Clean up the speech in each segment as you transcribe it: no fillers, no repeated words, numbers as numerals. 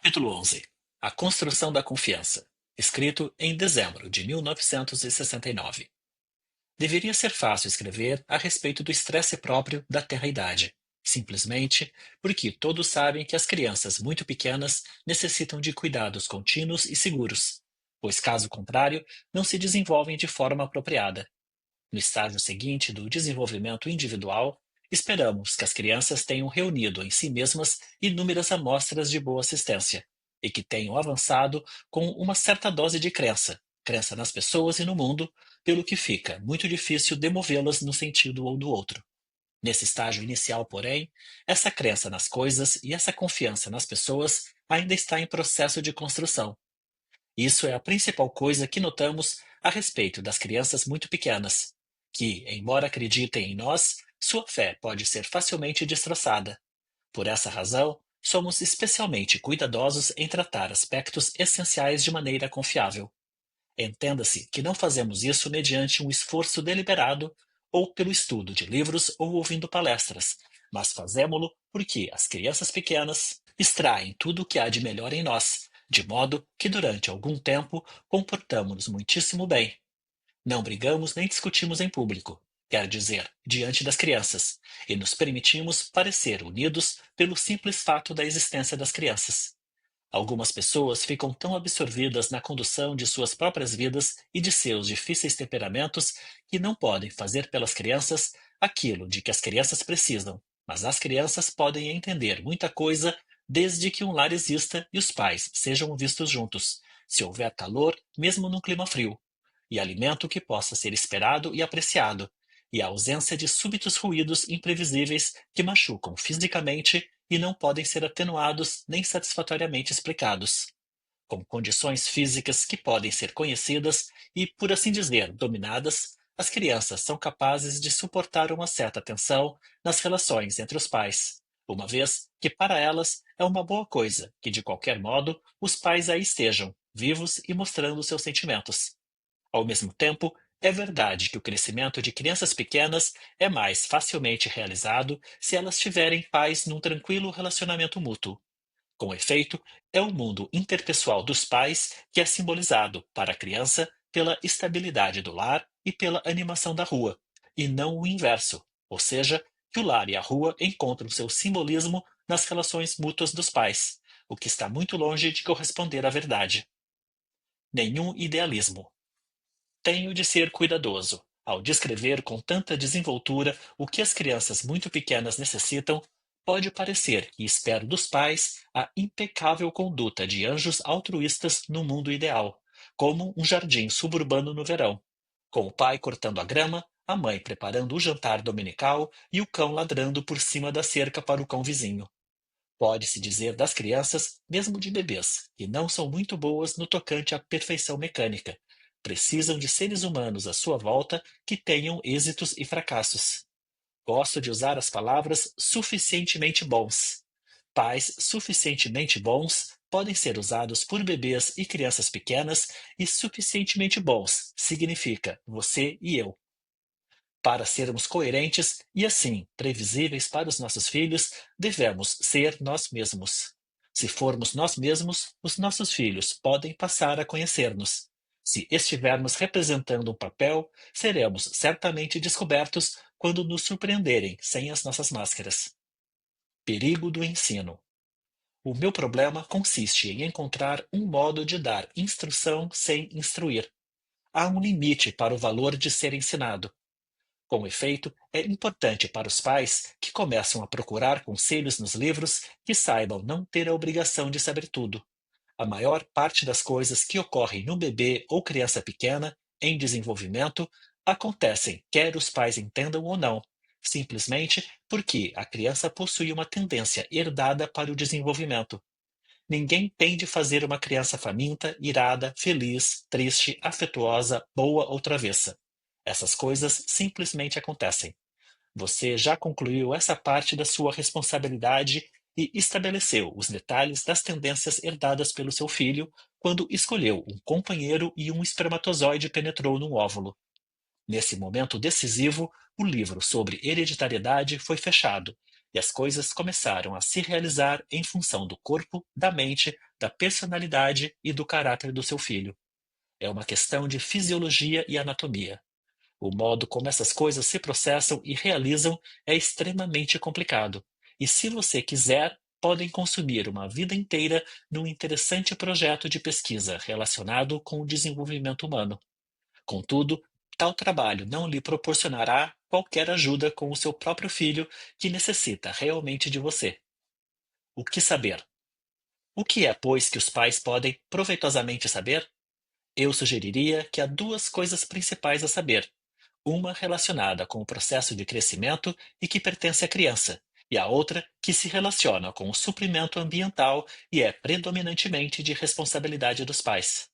Capítulo 11. A construção da confiança. Escrito em dezembro de 1969. Deveria ser fácil escrever a respeito do estresse próprio da terra-idade, simplesmente porque todos sabem que as crianças muito pequenas necessitam de cuidados contínuos e seguros, pois, caso contrário, não se desenvolvem de forma apropriada. No estágio seguinte do desenvolvimento individual, esperamos que as crianças tenham reunido em si mesmas inúmeras amostras de boa assistência e que tenham avançado com uma certa dose de crença nas pessoas e no mundo, pelo que fica muito difícil demovê-las no sentido ou do outro. Nesse estágio inicial, porém, essa crença nas coisas e essa confiança nas pessoas ainda está em processo de construção. Isso é a principal coisa que notamos a respeito das crianças muito pequenas, que, embora acreditem em nós, sua fé pode ser facilmente destroçada. Por essa razão, somos especialmente cuidadosos em tratar aspectos essenciais de maneira confiável. Entenda-se que não fazemos isso mediante um esforço deliberado ou pelo estudo de livros ou ouvindo palestras, mas fazemo-lo porque as crianças pequenas extraem tudo o que há de melhor em nós, de modo que durante algum tempo comportamo-nos muitíssimo bem. Não brigamos nem discutimos em público, quer dizer, diante das crianças, e nos permitimos parecer unidos pelo simples fato da existência das crianças. Algumas pessoas ficam tão absorvidas na condução de suas próprias vidas e de seus difíceis temperamentos que não podem fazer pelas crianças aquilo de que as crianças precisam, mas as crianças podem entender muita coisa desde que um lar exista e os pais sejam vistos juntos, se houver calor, mesmo num clima frio, e alimento que possa ser esperado e apreciado, e a ausência de súbitos ruídos imprevisíveis que machucam fisicamente e não podem ser atenuados nem satisfatoriamente explicados, com condições físicas que podem ser conhecidas e, por assim dizer, dominadas. As crianças são capazes de suportar uma certa tensão nas relações entre os pais, uma vez que para elas é uma boa coisa que, de qualquer modo, os pais aí estejam, vivos e mostrando seus sentimentos. Ao mesmo tempo, é verdade que o crescimento de crianças pequenas é mais facilmente realizado se elas tiverem pais num tranquilo relacionamento mútuo. Com efeito, é o mundo interpessoal dos pais que é simbolizado, para a criança, pela estabilidade do lar e pela animação da rua, e não o inverso, ou seja, que o lar e a rua encontram seu simbolismo nas relações mútuas dos pais, o que está muito longe de corresponder à verdade. Nenhum idealismo. Tenho de ser cuidadoso. Ao descrever com tanta desenvoltura o que as crianças muito pequenas necessitam, pode parecer que espero dos pais a impecável conduta de anjos altruístas no mundo ideal, como um jardim suburbano no verão, com o pai cortando a grama, a mãe preparando o jantar dominical e o cão ladrando por cima da cerca para o cão vizinho. Pode-se dizer das crianças, mesmo de bebês, que não são muito boas no tocante à perfeição mecânica. Precisam de seres humanos à sua volta que tenham êxitos e fracassos. Gosto de usar as palavras suficientemente bons. Pais suficientemente bons podem ser usados por bebês e crianças pequenas, e suficientemente bons significa você e eu. Para sermos coerentes e, assim, previsíveis para os nossos filhos, devemos ser nós mesmos. Se formos nós mesmos, os nossos filhos podem passar a conhecer-nos. Se estivermos representando um papel, seremos certamente descobertos quando nos surpreenderem sem as nossas máscaras. Perigo do ensino. O meu problema consiste em encontrar um modo de dar instrução sem instruir. Há um limite para o valor de ser ensinado. Com efeito, é importante para os pais que começam a procurar conselhos nos livros que saibam não ter a obrigação de saber tudo. A maior parte das coisas que ocorrem no bebê ou criança pequena, em desenvolvimento, acontecem quer os pais entendam ou não, simplesmente porque a criança possui uma tendência herdada para o desenvolvimento. Ninguém tem de fazer uma criança faminta, irada, feliz, triste, afetuosa, boa ou travessa. Essas coisas simplesmente acontecem. Você já concluiu essa parte da sua responsabilidade e estabeleceu os detalhes das tendências herdadas pelo seu filho quando escolheu um companheiro e um espermatozoide penetrou num óvulo. Nesse momento decisivo, o livro sobre hereditariedade foi fechado, e as coisas começaram a se realizar em função do corpo, da mente, da personalidade e do caráter do seu filho. É uma questão de fisiologia e anatomia. O modo como essas coisas se processam e realizam é extremamente complicado, e se você quiser, podem consumir uma vida inteira num interessante projeto de pesquisa relacionado com o desenvolvimento humano. Contudo, tal trabalho não lhe proporcionará qualquer ajuda com o seu próprio filho que necessita realmente de você. O que saber? O que é, pois, que os pais podem proveitosamente saber? Eu sugeriria que há duas coisas principais a saber: uma relacionada com o processo de crescimento e que pertence à criança, e a outra que se relaciona com o suprimento ambiental e é predominantemente de responsabilidade dos pais.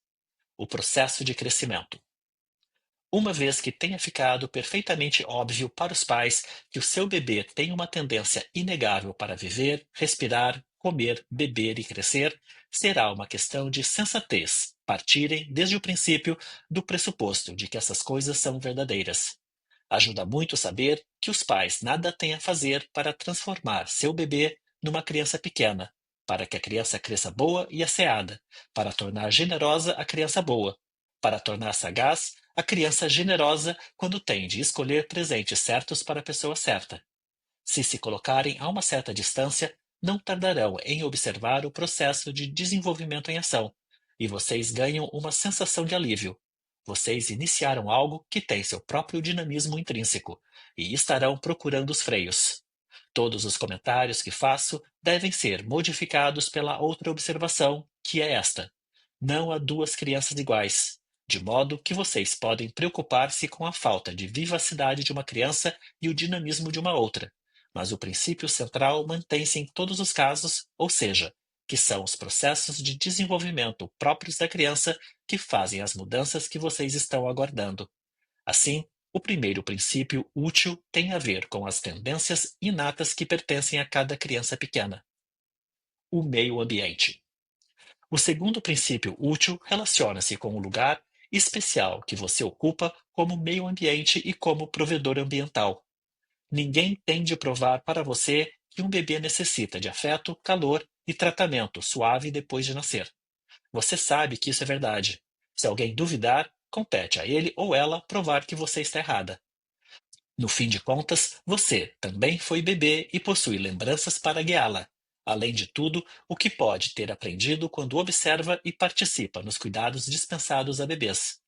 O processo de crescimento. Uma vez que tenha ficado perfeitamente óbvio para os pais que o seu bebê tem uma tendência inegável para viver, respirar, comer, beber e crescer, será uma questão de sensatez partirem, desde o princípio, do pressuposto de que essas coisas são verdadeiras. Ajuda muito saber que os pais nada têm a fazer para transformar seu bebê numa criança pequena, para que a criança cresça boa e asseada, para tornar generosa a criança boa, para tornar sagaz a criança generosa quando tem de escolher presentes certos para a pessoa certa. Se colocarem a uma certa distância, não tardarão em observar o processo de desenvolvimento em ação, e vocês ganham uma sensação de alívio. Vocês iniciaram algo que tem seu próprio dinamismo intrínseco, e estarão procurando os freios. Todos os comentários que faço devem ser modificados pela outra observação, que é esta: não há duas crianças iguais, de modo que vocês podem preocupar-se com a falta de vivacidade de uma criança e o dinamismo de uma outra, mas o princípio central mantém-se em todos os casos, ou seja, que são os processos de desenvolvimento próprios da criança que fazem as mudanças que vocês estão aguardando. Assim, o primeiro princípio útil tem a ver com as tendências inatas que pertencem a cada criança pequena. O meio ambiente. O segundo princípio útil relaciona-se com o lugar especial que você ocupa como meio ambiente e como provedor ambiental. Ninguém tem de provar para você que um bebê necessita de afeto, calor e tratamento suave depois de nascer. Você sabe que isso é verdade. Se alguém duvidar, compete a ele ou ela provar que você está errada. No fim de contas, você também foi bebê e possui lembranças para guiá-la. Além de tudo, o que pode ter aprendido quando observa e participa nos cuidados dispensados a bebês.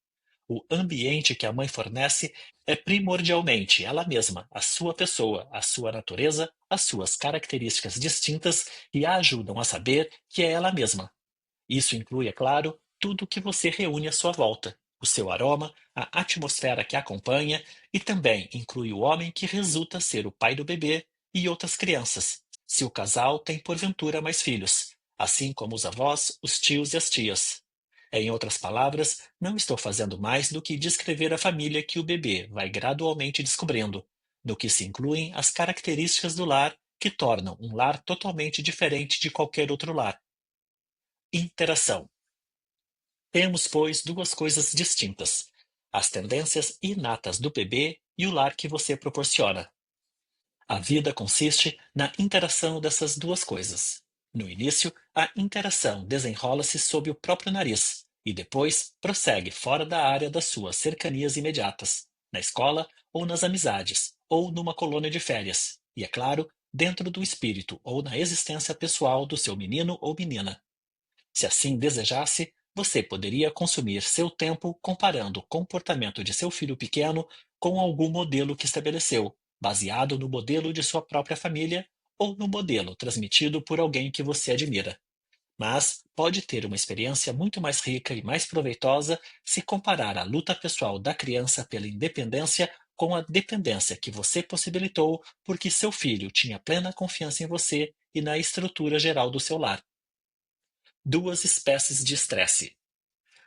O ambiente que a mãe fornece é primordialmente ela mesma, a sua pessoa, a sua natureza, as suas características distintas e a ajudam a saber que é ela mesma. Isso inclui, é claro, tudo o que você reúne à sua volta, o seu aroma, a atmosfera que a acompanha e também inclui o homem que resulta ser o pai do bebê e outras crianças, se o casal tem porventura mais filhos, assim como os avós, os tios e as tias. Em outras palavras, não estou fazendo mais do que descrever a família que o bebê vai gradualmente descobrindo, no que se incluem as características do lar que tornam um lar totalmente diferente de qualquer outro lar. Interação. Temos, pois, duas coisas distintas: as tendências inatas do bebê e o lar que você proporciona. A vida consiste na interação dessas duas coisas. No início, a interação desenrola-se sob o próprio nariz e depois prossegue fora da área das suas cercanias imediatas, na escola ou nas amizades, ou numa colônia de férias, e, é claro, dentro do espírito ou na existência pessoal do seu menino ou menina. Se assim desejasse, você poderia consumir seu tempo comparando o comportamento de seu filho pequeno com algum modelo que estabeleceu, baseado no modelo de sua própria família ou no modelo transmitido por alguém que você admira. Mas pode ter uma experiência muito mais rica e mais proveitosa se comparar a luta pessoal da criança pela independência com a dependência que você possibilitou porque seu filho tinha plena confiança em você e na estrutura geral do seu lar. Duas espécies de estresse.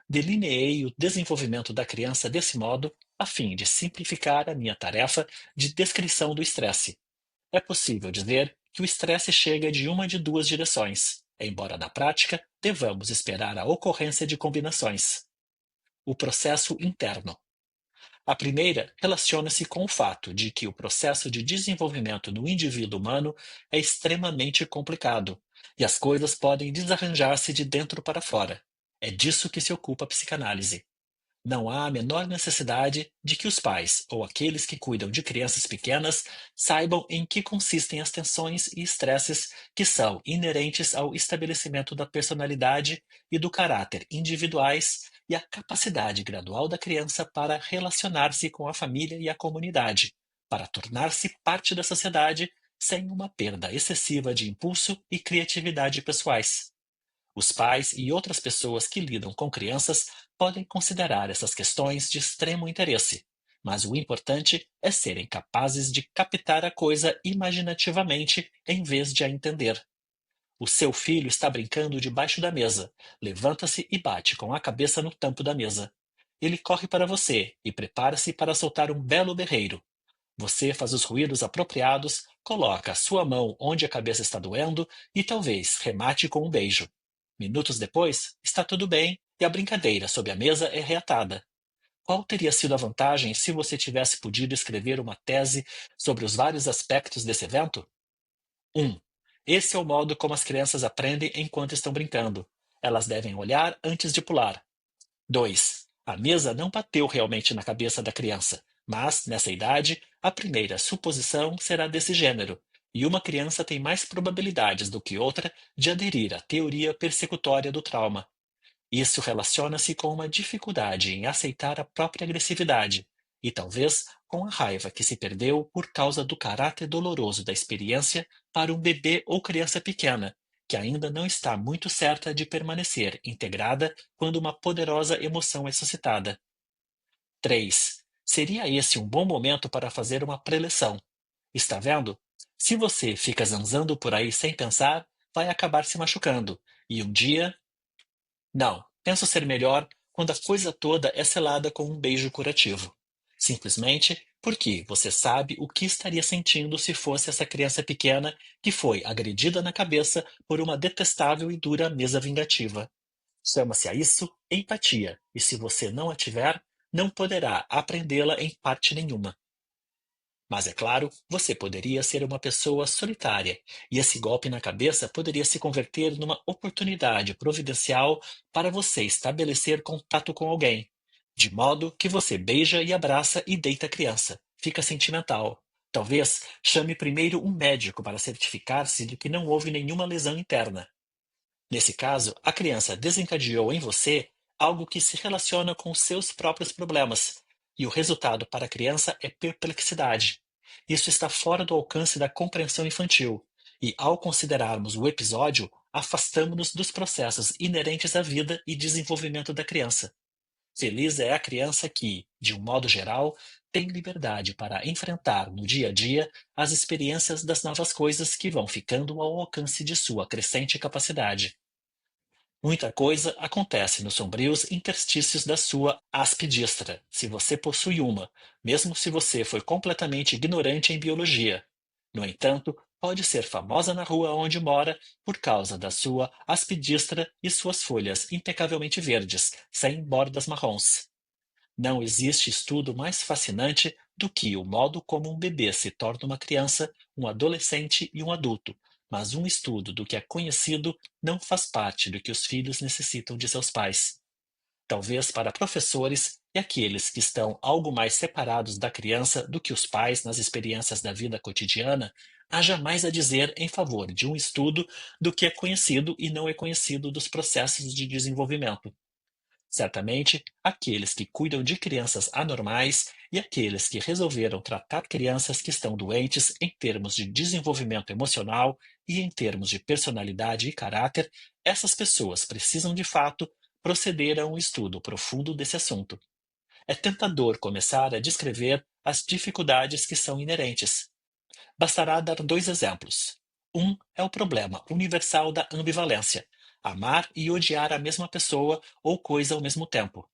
Delineei o desenvolvimento da criança desse modo, a fim de simplificar a minha tarefa de descrição do estresse. É possível dizer que o estresse chega de uma de duas direções, embora na prática devamos esperar a ocorrência de combinações. O processo interno. A primeira relaciona-se com o fato de que o processo de desenvolvimento no indivíduo humano é extremamente complicado, e as coisas podem desarranjar-se de dentro para fora. É disso que se ocupa a psicanálise. Não há a menor necessidade de que os pais ou aqueles que cuidam de crianças pequenas saibam em que consistem as tensões e estresses que são inerentes ao estabelecimento da personalidade e do caráter individuais e à capacidade gradual da criança para relacionar-se com a família e a comunidade, para tornar-se parte da sociedade sem uma perda excessiva de impulso e criatividade pessoais. Os pais e outras pessoas que lidam com crianças podem considerar essas questões de extremo interesse, mas o importante é serem capazes de captar a coisa imaginativamente em vez de a entender. O seu filho está brincando debaixo da mesa, levanta-se e bate com a cabeça no tampo da mesa. Ele corre para você e prepara-se para soltar um belo berreiro. Você faz os ruídos apropriados, coloca a sua mão onde a cabeça está doendo e talvez remate com um beijo. Minutos depois, está tudo bem e a brincadeira sob a mesa é reatada. Qual teria sido a vantagem se você tivesse podido escrever uma tese sobre os vários aspectos desse evento? 1. Esse é o modo como as crianças aprendem enquanto estão brincando. Elas devem olhar antes de pular. 2. A mesa não bateu realmente na cabeça da criança, mas, nessa idade, a primeira suposição será desse gênero, e uma criança tem mais probabilidades do que outra de aderir à teoria persecutória do trauma. Isso relaciona-se com uma dificuldade em aceitar a própria agressividade, e talvez com a raiva que se perdeu por causa do caráter doloroso da experiência para um bebê ou criança pequena, que ainda não está muito certa de permanecer integrada quando uma poderosa emoção é suscitada. 3. Seria esse um bom momento para fazer uma preleção. Está vendo? Se você fica zanzando por aí sem pensar, vai acabar se machucando, e um dia não, penso ser melhor quando a coisa toda é selada com um beijo curativo. Simplesmente porque você sabe o que estaria sentindo se fosse essa criança pequena que foi agredida na cabeça por uma detestável e dura mesa vingativa. Chama-se a isso empatia, e se você não a tiver, não poderá aprendê-la em parte nenhuma. Mas é claro, você poderia ser uma pessoa solitária, e esse golpe na cabeça poderia se converter numa oportunidade providencial para você estabelecer contato com alguém, de modo que você beija e abraça e deita a criança. Fica sentimental. Talvez chame primeiro um médico para certificar-se de que não houve nenhuma lesão interna. Nesse caso, a criança desencadeou em você algo que se relaciona com os seus próprios problemas, e o resultado para a criança é perplexidade. Isso está fora do alcance da compreensão infantil, e ao considerarmos o episódio, afastamos-nos dos processos inerentes à vida e desenvolvimento da criança. Feliz é a criança que, de um modo geral, tem liberdade para enfrentar no dia a dia as experiências das novas coisas que vão ficando ao alcance de sua crescente capacidade. Muita coisa acontece nos sombrios interstícios da sua aspidistra, se você possui uma, mesmo se você foi completamente ignorante em biologia. No entanto, pode ser famosa na rua onde mora por causa da sua aspidistra e suas folhas impecavelmente verdes, sem bordas marrons. Não existe estudo mais fascinante do que o modo como um bebê se torna uma criança, um adolescente e um adulto, mas um estudo do que é conhecido não faz parte do que os filhos necessitam de seus pais. Talvez para professores e aqueles que estão algo mais separados da criança do que os pais nas experiências da vida cotidiana, haja mais a dizer em favor de um estudo do que é conhecido e não é conhecido dos processos de desenvolvimento. Certamente, aqueles que cuidam de crianças anormais e aqueles que resolveram tratar crianças que estão doentes em termos de desenvolvimento emocional e em termos de personalidade e caráter, essas pessoas precisam de fato proceder a um estudo profundo desse assunto. É tentador começar a descrever as dificuldades que são inerentes. Bastará dar dois exemplos. Um é o problema universal da ambivalência, amar e odiar a mesma pessoa ou coisa ao mesmo tempo.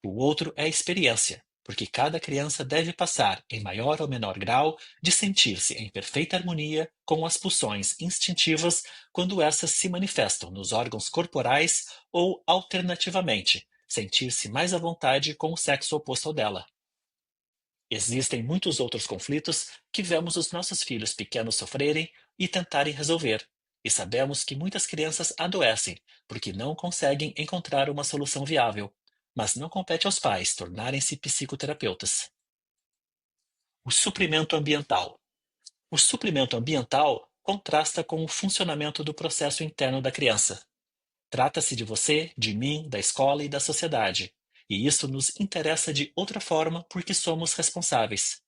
O outro é a experiência, porque cada criança deve passar, em maior ou menor grau, de sentir-se em perfeita harmonia com as pulsões instintivas quando essas se manifestam nos órgãos corporais ou, alternativamente, sentir-se mais à vontade com o sexo oposto ao dela. Existem muitos outros conflitos que vemos os nossos filhos pequenos sofrerem e tentarem resolver. E sabemos que muitas crianças adoecem porque não conseguem encontrar uma solução viável, mas não compete aos pais tornarem-se psicoterapeutas. O suprimento ambiental. O suprimento ambiental contrasta com o funcionamento do processo interno da criança. Trata-se de você, de mim, da escola e da sociedade. E isso nos interessa de outra forma porque somos responsáveis.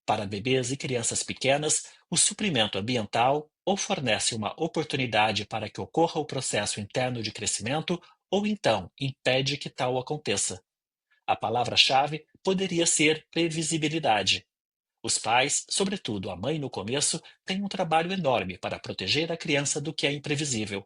Para bebês e crianças pequenas, o suprimento ambiental ou fornece uma oportunidade para que ocorra o processo interno de crescimento, ou então impede que tal aconteça. A palavra-chave poderia ser previsibilidade. Os pais, sobretudo a mãe no começo, têm um trabalho enorme para proteger a criança do que é imprevisível.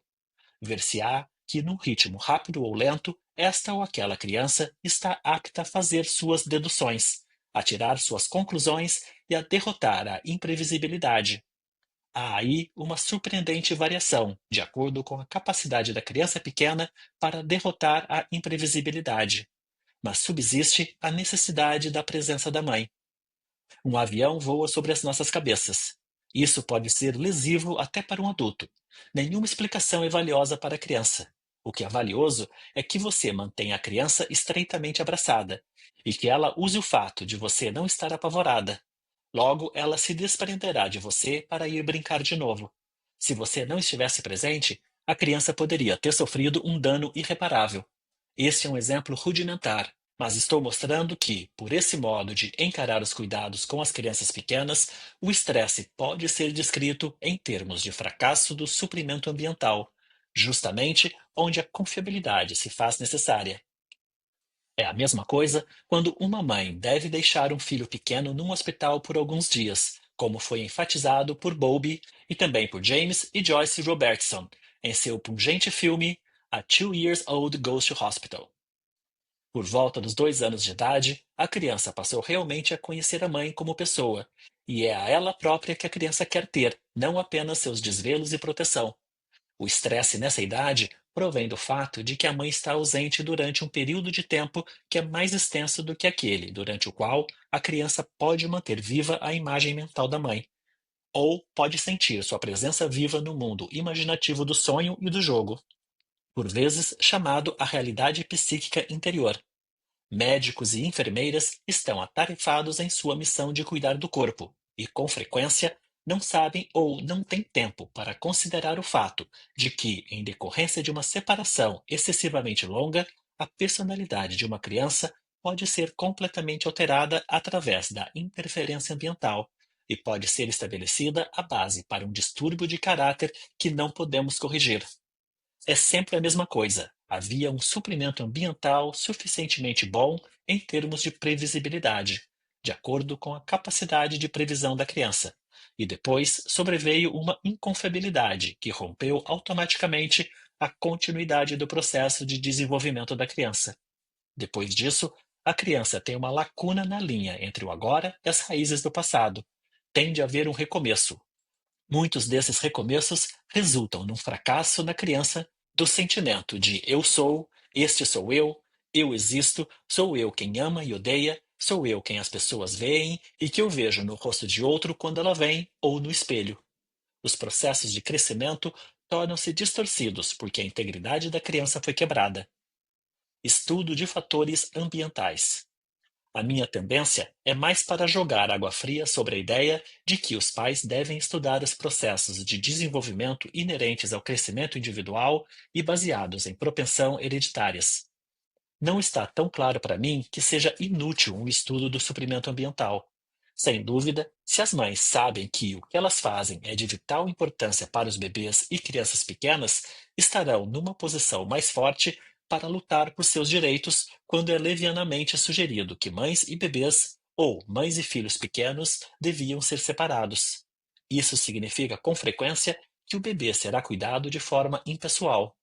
Ver-se-á que, num ritmo rápido ou lento, esta ou aquela criança está apta a fazer suas deduções, a tirar suas conclusões e a derrotar a imprevisibilidade. Há aí uma surpreendente variação, de acordo com a capacidade da criança pequena para derrotar a imprevisibilidade. Mas subsiste a necessidade da presença da mãe. Um avião voa sobre as nossas cabeças. Isso pode ser lesivo até para um adulto. Nenhuma explicação é valiosa para a criança. O que é valioso é que você mantenha a criança estreitamente abraçada e que ela use o fato de você não estar apavorada. Logo, ela se desprenderá de você para ir brincar de novo. Se você não estivesse presente, a criança poderia ter sofrido um dano irreparável. Este é um exemplo rudimentar, mas estou mostrando que, por esse modo de encarar os cuidados com as crianças pequenas, o estresse pode ser descrito em termos de fracasso do suprimento ambiental, justamente onde a confiabilidade se faz necessária. É a mesma coisa quando uma mãe deve deixar um filho pequeno num hospital por alguns dias, como foi enfatizado por Bowlby e também por James e Joyce Robertson em seu pungente filme A 2 Years Old Goes to Hospital. Por volta dos 2 anos de idade, a criança passou realmente a conhecer a mãe como pessoa, e é a ela própria que a criança quer ter, não apenas seus desvelos e proteção. O estresse nessa idade provém do fato de que a mãe está ausente durante um período de tempo que é mais extenso do que aquele durante o qual a criança pode manter viva a imagem mental da mãe, ou pode sentir sua presença viva no mundo imaginativo do sonho e do jogo, por vezes chamado a realidade psíquica interior. Médicos e enfermeiras estão atarefados em sua missão de cuidar do corpo e, com frequência, não sabem ou não têm tempo para considerar o fato de que, em decorrência de uma separação excessivamente longa, a personalidade de uma criança pode ser completamente alterada através da interferência ambiental e pode ser estabelecida a base para um distúrbio de caráter que não podemos corrigir. É sempre a mesma coisa. Havia um suprimento ambiental suficientemente bom em termos de previsibilidade, de acordo com a capacidade de previsão da criança. E depois sobreveio uma inconfiabilidade que rompeu automaticamente a continuidade do processo de desenvolvimento da criança. Depois disso, a criança tem uma lacuna na linha entre o agora e as raízes do passado. Tende a haver um recomeço. Muitos desses recomeços resultam num fracasso na criança do sentimento de eu sou, este sou eu existo, sou eu quem ama e odeia, sou eu quem as pessoas veem e que eu vejo no rosto de outro quando ela vem ou no espelho. Os processos de crescimento tornam-se distorcidos porque a integridade da criança foi quebrada. Estudo de fatores ambientais. A minha tendência é mais para jogar água fria sobre a ideia de que os pais devem estudar os processos de desenvolvimento inerentes ao crescimento individual e baseados em propensão hereditárias. Não está tão claro para mim que seja inútil um estudo do suprimento ambiental. Sem dúvida, se as mães sabem que o que elas fazem é de vital importância para os bebês e crianças pequenas, estarão numa posição mais forte para lutar por seus direitos quando é levianamente sugerido que mães e bebês, ou mães e filhos pequenos, deviam ser separados. Isso significa, com frequência, que o bebê será cuidado de forma impessoal.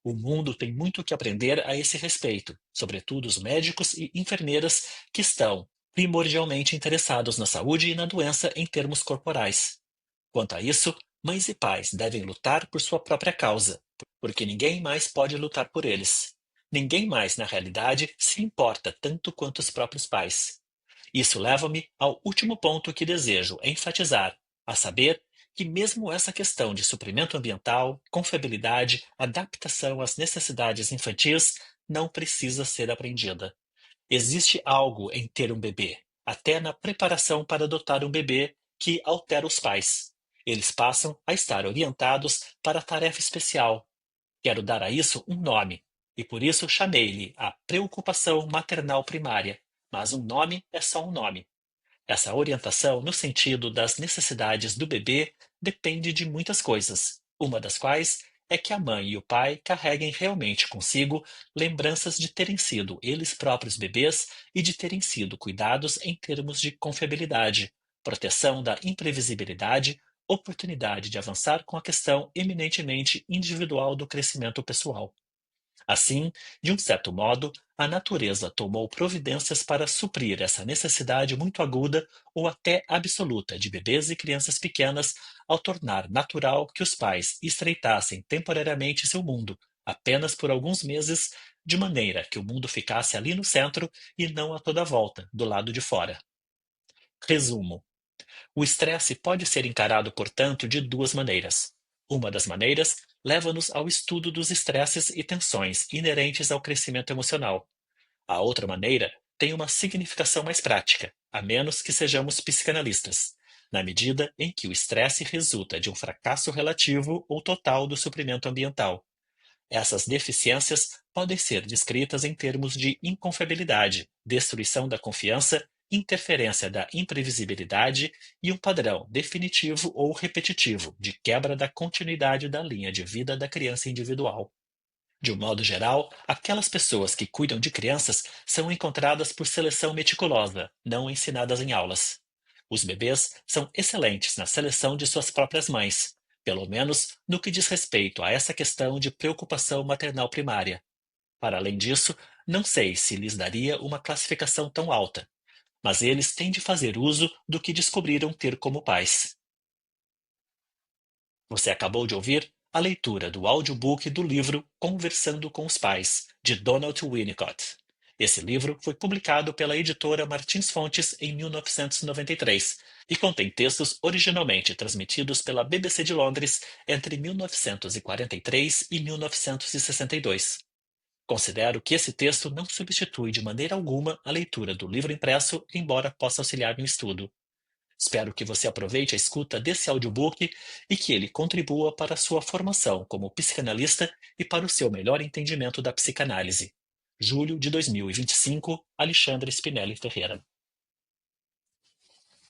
O mundo tem muito que aprender a esse respeito, sobretudo os médicos e enfermeiras que estão primordialmente interessados na saúde e na doença em termos corporais. Quanto a isso, mães e pais devem lutar por sua própria causa, porque ninguém mais pode lutar por eles. Ninguém mais, na realidade, se importa tanto quanto os próprios pais. Isso leva-me ao último ponto que desejo enfatizar, a saber, que mesmo essa questão de suprimento ambiental, confiabilidade, adaptação às necessidades infantis não precisa ser aprendida. Existe algo em ter um bebê, até na preparação para adotar um bebê, que altera os pais. Eles passam a estar orientados para a tarefa especial. Quero dar a isso um nome, e por isso chamei-lhe a preocupação maternal primária. Mas um nome é só um nome. Essa orientação no sentido das necessidades do bebê depende de muitas coisas, uma das quais é que a mãe e o pai carreguem realmente consigo lembranças de terem sido eles próprios bebês e de terem sido cuidados em termos de confiabilidade, proteção da imprevisibilidade, oportunidade de avançar com a questão eminentemente individual do crescimento pessoal. Assim, de um certo modo, a natureza tomou providências para suprir essa necessidade muito aguda ou até absoluta de bebês e crianças pequenas, ao tornar natural que os pais estreitassem temporariamente seu mundo, apenas por alguns meses, de maneira que o mundo ficasse ali no centro e não a toda volta, do lado de fora. Resumo: o estresse pode ser encarado, portanto, de duas maneiras. Uma das maneiras leva-nos ao estudo dos estresses e tensões inerentes ao crescimento emocional. A outra maneira tem uma significação mais prática, a menos que sejamos psicanalistas, na medida em que o estresse resulta de um fracasso relativo ou total do suprimento ambiental. Essas deficiências podem ser descritas em termos de inconfiabilidade, destruição da confiança, interferência da imprevisibilidade e um padrão definitivo ou repetitivo de quebra da continuidade da linha de vida da criança individual. De um modo geral, aquelas pessoas que cuidam de crianças são encontradas por seleção meticulosa, não ensinadas em aulas. Os bebês são excelentes na seleção de suas próprias mães, pelo menos no que diz respeito a essa questão de preocupação maternal primária. Para além disso, não sei se lhes daria uma classificação tão alta, mas eles têm de fazer uso do que descobriram ter como pais. Você acabou de ouvir a leitura do audiobook do livro Conversando com os Pais, de Donald Winnicott. Esse livro foi publicado pela editora Martins Fontes em 1993 e contém textos originalmente transmitidos pela BBC de Londres entre 1943 e 1962. Considero que esse texto não substitui de maneira alguma a leitura do livro impresso, embora possa auxiliar no estudo. Espero que você aproveite a escuta desse audiobook e que ele contribua para a sua formação como psicanalista e para o seu melhor entendimento da psicanálise. Julho de 2025, Alexandre Spinelli Ferreira.